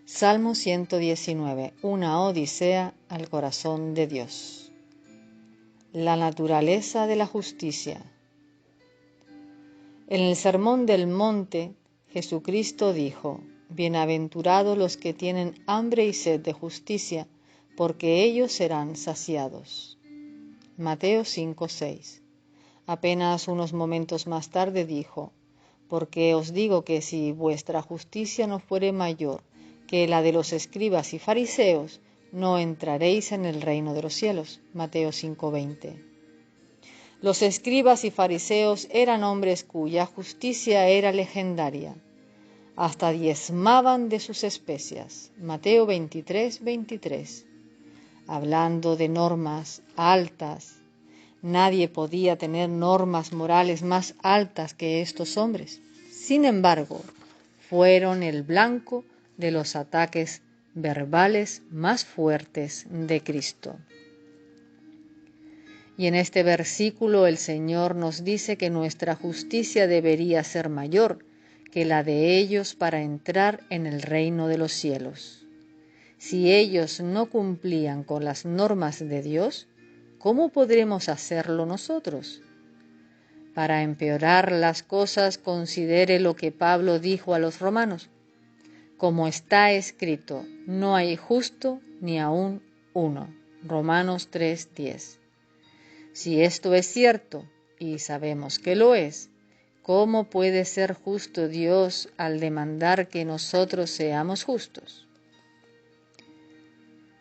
Salmo 119, una odisea al corazón de Dios. La naturaleza de la justicia. En el Sermón del Monte, Jesucristo dijo: Bienaventurados los que tienen hambre y sed de justicia, porque ellos serán saciados. Mateo 5:6. Apenas unos momentos más tarde dijo: Porque os digo que si vuestra justicia no fuere mayor que la de los escribas y fariseos, no entraréis en el reino de los cielos. Mateo 5:20. Los escribas y fariseos eran hombres cuya justicia era legendaria. Hasta diezmaban de sus especias. Mateo 23:23. Hablando de normas altas, nadie podía tener normas morales más altas que estos hombres. Sin embargo, fueron el blanco de los ataques verbales más fuertes de Cristo. Y en este versículo el Señor nos dice que nuestra justicia debería ser mayor que la de ellos para entrar en el reino de los cielos. Si ellos no cumplían con las normas de Dios, ¿cómo podremos hacerlo nosotros? Para empeorar las cosas, considere lo que Pablo dijo a los romanos: como está escrito, no hay justo ni aun uno. Romanos 3:10. Si esto es cierto, y sabemos que lo es, ¿cómo puede ser justo Dios al demandar que nosotros seamos justos?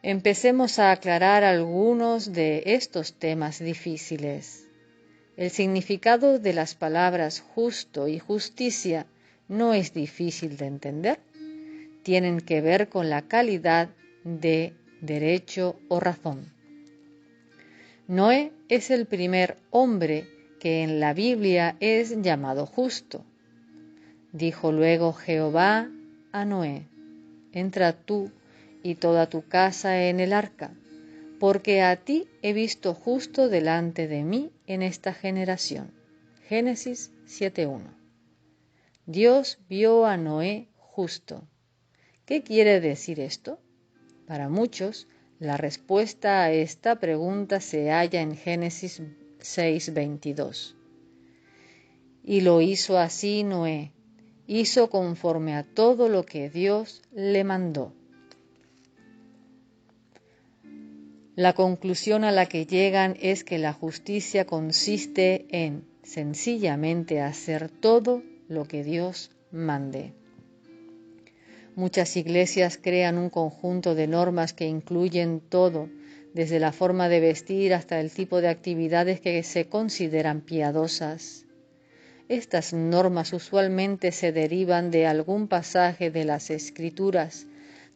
Empecemos a aclarar algunos de estos temas difíciles. El significado de las palabras justo y justicia no es difícil de entender. Tienen que ver con la calidad de derecho o razón. Noé es el primer hombre que en la Biblia es llamado justo. Dijo luego Jehová a Noé: entra tú y toda tu casa en el arca, porque a ti he visto justo delante de mí en esta generación. Génesis 7:1. Dios vio a Noé justo. ¿Qué quiere decir esto? Para muchos, la respuesta a esta pregunta se halla en Génesis 6:22. Y lo hizo así Noé, hizo conforme a todo lo que Dios le mandó. La conclusión a la que llegan es que la justicia consiste en sencillamente hacer todo lo que Dios mande. Muchas iglesias crean un conjunto de normas que incluyen todo, desde la forma de vestir hasta el tipo de actividades que se consideran piadosas. Estas normas usualmente se derivan de algún pasaje de las Escrituras,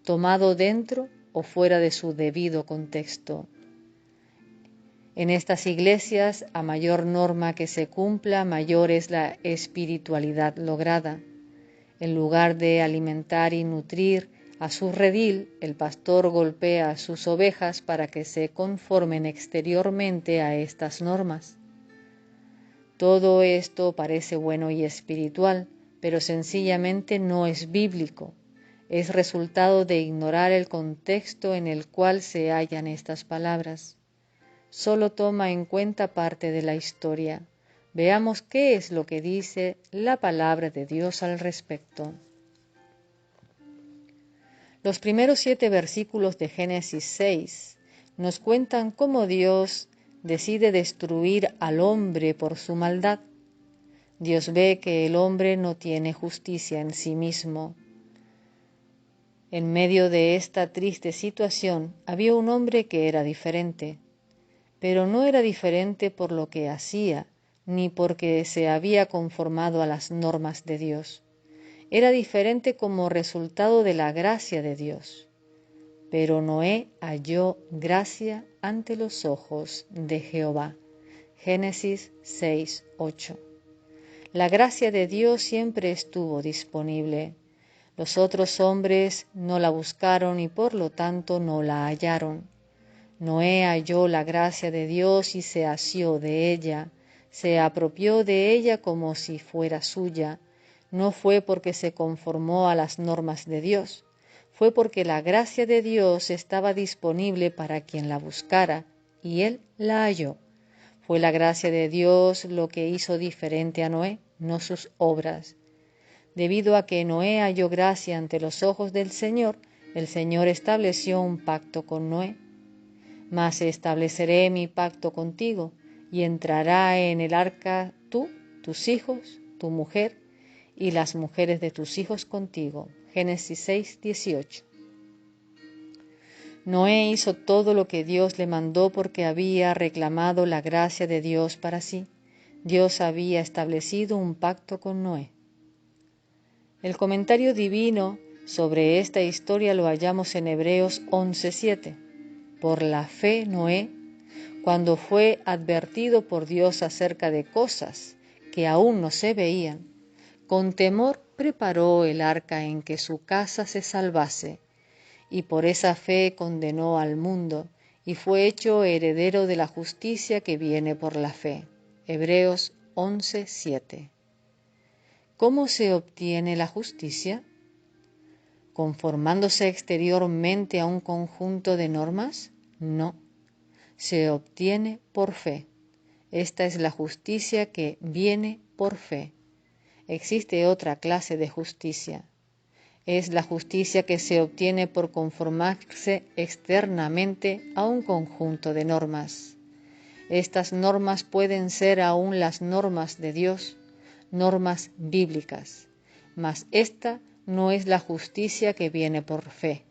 tomado dentro o fuera de su debido contexto. En estas iglesias, a mayor norma que se cumpla, mayor es la espiritualidad lograda. En lugar de alimentar y nutrir a su redil, el pastor golpea a sus ovejas para que se conformen exteriormente a estas normas. Todo esto parece bueno y espiritual, pero sencillamente no es bíblico. Es resultado de ignorar el contexto en el cual se hallan estas palabras. Solo toma en cuenta parte de la historia. Veamos qué es lo que dice la palabra de Dios al respecto. Los primeros 7 versículos de Génesis 6 nos cuentan cómo Dios decide destruir al hombre por su maldad. Dios ve que el hombre no tiene justicia en sí mismo. En medio de esta triste situación había un hombre que era diferente, pero no era diferente por lo que hacía, ni porque se había conformado a las normas de Dios. Era diferente como resultado de la gracia de Dios. Pero Noé halló gracia ante los ojos de Jehová. Génesis 6:8. La gracia de Dios siempre estuvo disponible. Los otros hombres no la buscaron y por lo tanto no la hallaron. Noé halló la gracia de Dios y se asió de ella, se apropió de ella como si fuera suya. No fue porque se conformó a las normas de Dios, fue porque la gracia de Dios estaba disponible para quien la buscara, y él la halló. Fue la gracia de Dios lo que hizo diferente a Noé, no sus obras. Debido a que Noé halló gracia ante los ojos del Señor, el Señor estableció un pacto con Noé. Mas estableceré mi pacto contigo, y entrará en el arca tú, tus hijos, tu mujer, y las mujeres de tus hijos contigo. Génesis 6:18. Noé hizo todo lo que Dios le mandó porque había reclamado la gracia de Dios para sí. Dios había establecido un pacto con Noé. El comentario divino sobre esta historia lo hallamos en Hebreos 11:7. Por la fe Noé, cuando fue advertido por Dios acerca de cosas que aún no se veían, con temor preparó el arca en que su casa se salvase, y por esa fe condenó al mundo, y fue hecho heredero de la justicia que viene por la fe. Hebreos 11:7. ¿Cómo se obtiene la justicia? ¿Conformándose exteriormente a un conjunto de normas? No. Se obtiene por fe. Esta es la justicia que viene por fe. Existe otra clase de justicia. Es la justicia que se obtiene por conformarse externamente a un conjunto de normas. Estas normas pueden ser aún las normas de Dios, normas bíblicas, mas esta no es la justicia que viene por fe.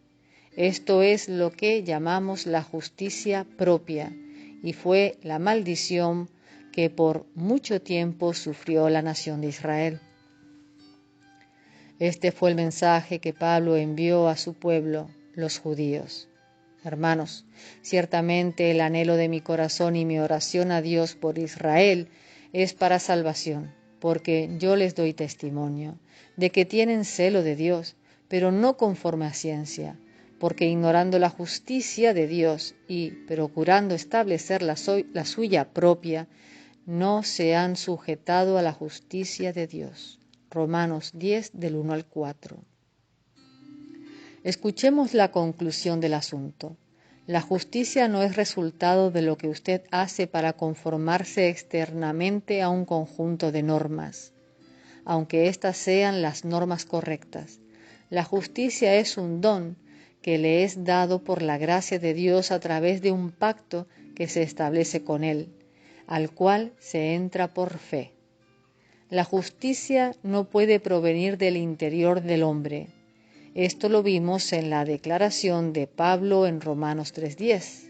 Esto es lo que llamamos la justicia propia, y fue la maldición que por mucho tiempo sufrió la nación de Israel. Este fue el mensaje que Pablo envió a su pueblo, los judíos. Hermanos, ciertamente el anhelo de mi corazón y mi oración a Dios por Israel es para salvación, porque yo les doy testimonio de que tienen celo de Dios, pero no conforme a ciencia, porque ignorando la justicia de Dios y procurando establecer la suya propia, no se han sujetado a la justicia de Dios. Romanos 10, del 1 al 4. Escuchemos la conclusión del asunto. La justicia no es resultado de lo que usted hace para conformarse externamente a un conjunto de normas, aunque éstas sean las normas correctas. La justicia es un don que le es dado por la gracia de Dios a través de un pacto que se establece con Él, al cual se entra por fe. La justicia no puede provenir del interior del hombre. Esto lo vimos en la declaración de Pablo en Romanos 3:10.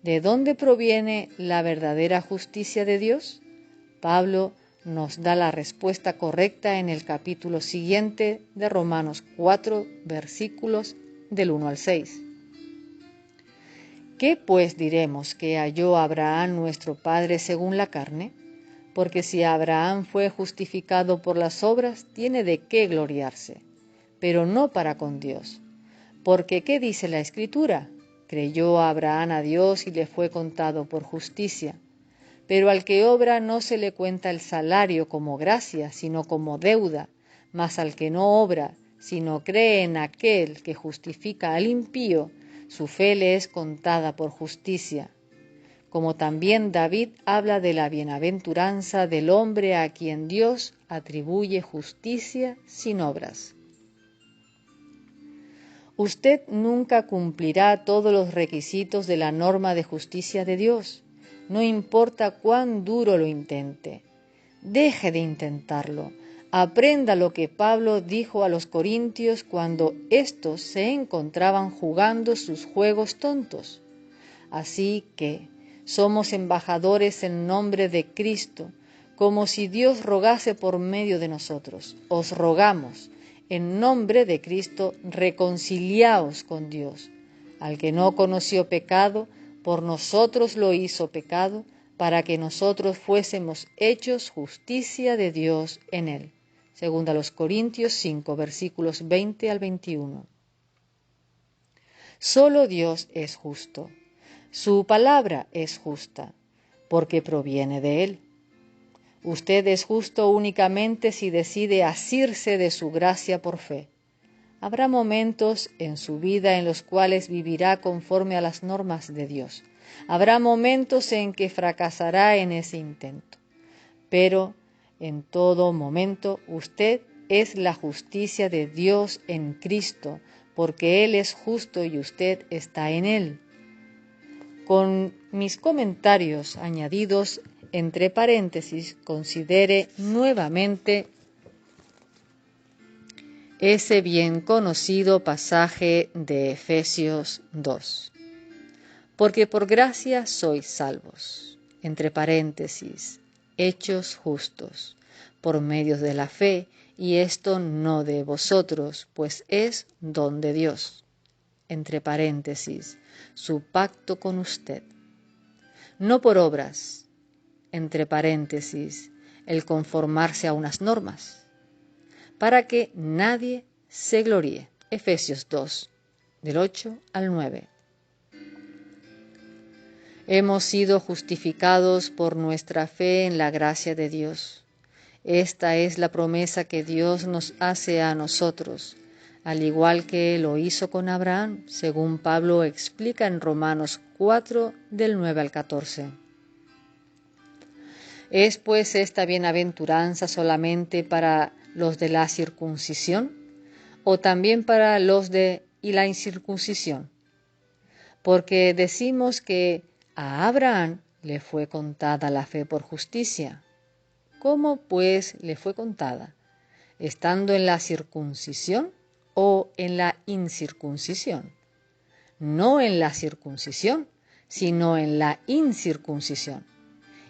¿De dónde proviene la verdadera justicia de Dios? Pablo nos da la respuesta correcta en el capítulo siguiente de Romanos 4, versículos del 1 al 6. ¿Qué pues diremos que halló Abraham nuestro padre según la carne? Porque si Abraham fue justificado por las obras, tiene de qué gloriarse, pero no para con Dios. Porque ¿qué dice la Escritura? Creyó Abraham a Dios y le fue contado por justicia. Pero al que obra no se le cuenta el salario como gracia, sino como deuda. Mas al que no obra, sino cree en aquel que justifica al impío, su fe le es contada por justicia. Como también David habla de la bienaventuranza del hombre a quien Dios atribuye justicia sin obras. Usted nunca cumplirá todos los requisitos de la norma de justicia de Dios, no importa cuán duro lo intente. Deje de intentarlo. Aprenda lo que Pablo dijo a los corintios cuando éstos se encontraban jugando sus juegos tontos. Así que somos embajadores en nombre de Cristo, como si Dios rogase por medio de nosotros. Os rogamos, en nombre de Cristo, reconciliaos con Dios. Al que no conoció pecado, por nosotros lo hizo pecado, para que nosotros fuésemos hechos justicia de Dios en él. Segunda los Corintios 5, versículos 20 al 21. Solo Dios es justo. Su palabra es justa, porque proviene de Él. Usted es justo únicamente si decide asirse de su gracia por fe. Habrá momentos en su vida en los cuales vivirá conforme a las normas de Dios. Habrá momentos en que fracasará en ese intento. Pero en todo momento usted es la justicia de Dios en Cristo, porque Él es justo y usted está en Él. Con mis comentarios añadidos entre paréntesis, considere nuevamente ese bien conocido pasaje de Efesios 2. Porque por gracia sois salvos, entre paréntesis, hechos justos, por medio de la fe, y esto no de vosotros, pues es don de Dios, entre paréntesis, su pacto con usted. No por obras, entre paréntesis, el conformarse a unas normas, para que nadie se gloríe. Efesios 2, del 8 al 9. Hemos sido justificados por nuestra fe en la gracia de Dios. Esta es la promesa que Dios nos hace a nosotros, al igual que lo hizo con Abraham, según Pablo explica en Romanos 4, del 9 al 14. ¿Es pues esta bienaventuranza solamente para los de la circuncisión o también para los de la incircuncisión? Porque decimos que a Abraham le fue contada la fe por justicia. ¿Cómo pues le fue contada? ¿Estando en la circuncisión o en la incircuncisión? No en la circuncisión, sino en la incircuncisión.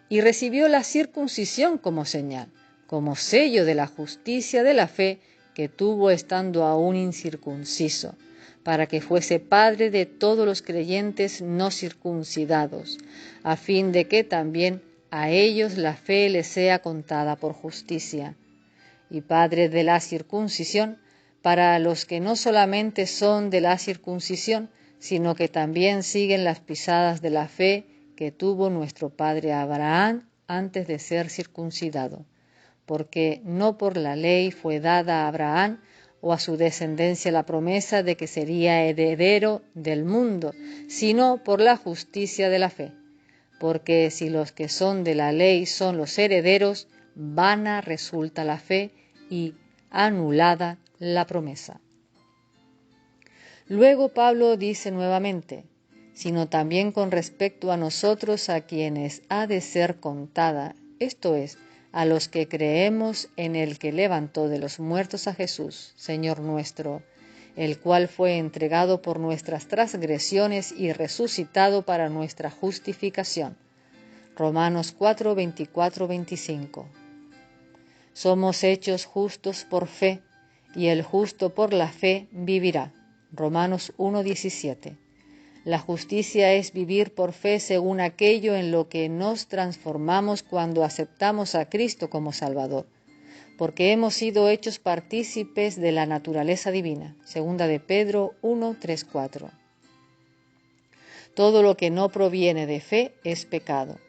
Y recibió la circuncisión como señal, como sello de la justicia de la fe que tuvo estando aún incircunciso, para que fuese padre de todos los creyentes no circuncidados, a fin de que también a ellos la fe les sea contada por justicia, y padre de la circuncisión para los que no solamente son de la circuncisión, sino que también siguen las pisadas de la fe que tuvo nuestro padre Abraham antes de ser circuncidado, porque no por la ley fue dada a Abraham o a su descendencia la promesa de que sería heredero del mundo, sino por la justicia de la fe. Porque si los que son de la ley son los herederos, vana resulta la fe y anulada la promesa. Luego Pablo dice nuevamente, sino también con respecto a nosotros a quienes ha de ser contada, esto es, a los que creemos en el que levantó de los muertos a Jesús, Señor nuestro, el cual fue entregado por nuestras transgresiones y resucitado para nuestra justificación. Romanos 4, 24, 25. Somos hechos justos por fe, y el justo por la fe vivirá. Romanos 1, 17. La justicia es vivir por fe según aquello en lo que nos transformamos cuando aceptamos a Cristo como Salvador, porque hemos sido hechos partícipes de la naturaleza divina. Segunda de Pedro 1, 3, 4. Todo lo que no proviene de fe es pecado,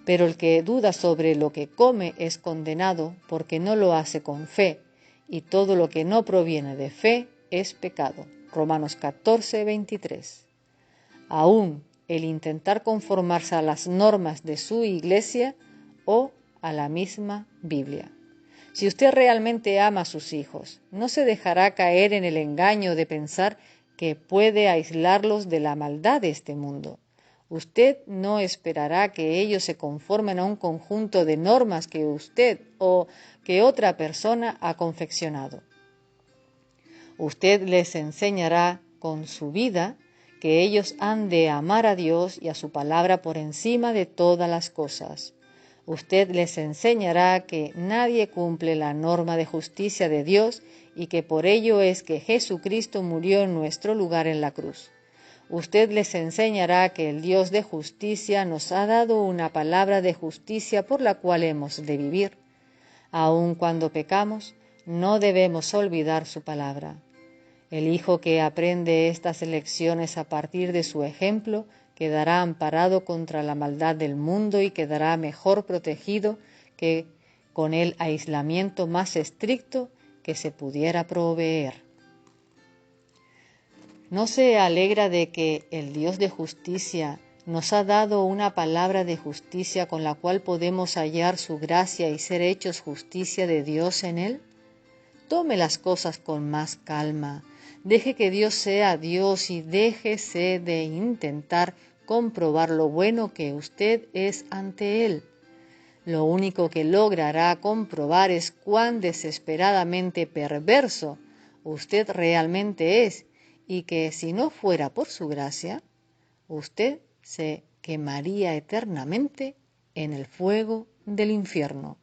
pero el que duda sobre lo que come es condenado porque no lo hace con fe, y todo lo que no proviene de fe es pecado. Romanos 14, 23. Aún el intentar conformarse a las normas de su iglesia o a la misma Biblia. Si usted realmente ama a sus hijos, no se dejará caer en el engaño de pensar que puede aislarlos de la maldad de este mundo. Usted no esperará que ellos se conformen a un conjunto de normas que usted o que otra persona ha confeccionado. Usted les enseñará con su vida que ellos han de amar a Dios y a su palabra por encima de todas las cosas. Usted les enseñará que nadie cumple la norma de justicia de Dios y que por ello es que Jesucristo murió en nuestro lugar en la cruz. Usted les enseñará que el Dios de justicia nos ha dado una palabra de justicia por la cual hemos de vivir. Aun cuando pecamos, no debemos olvidar su palabra. El hijo que aprende estas lecciones a partir de su ejemplo quedará amparado contra la maldad del mundo y quedará mejor protegido que con el aislamiento más estricto que se pudiera proveer. ¿No se alegra de que el Dios de justicia nos ha dado una palabra de justicia con la cual podemos hallar su gracia y ser hechos justicia de Dios en él? Tome las cosas con más calma, deje que Dios sea Dios y déjese de intentar comprobar lo bueno que usted es ante Él. Lo único que logrará comprobar es cuán desesperadamente perverso usted realmente es y que si no fuera por su gracia, usted se quemaría eternamente en el fuego del infierno.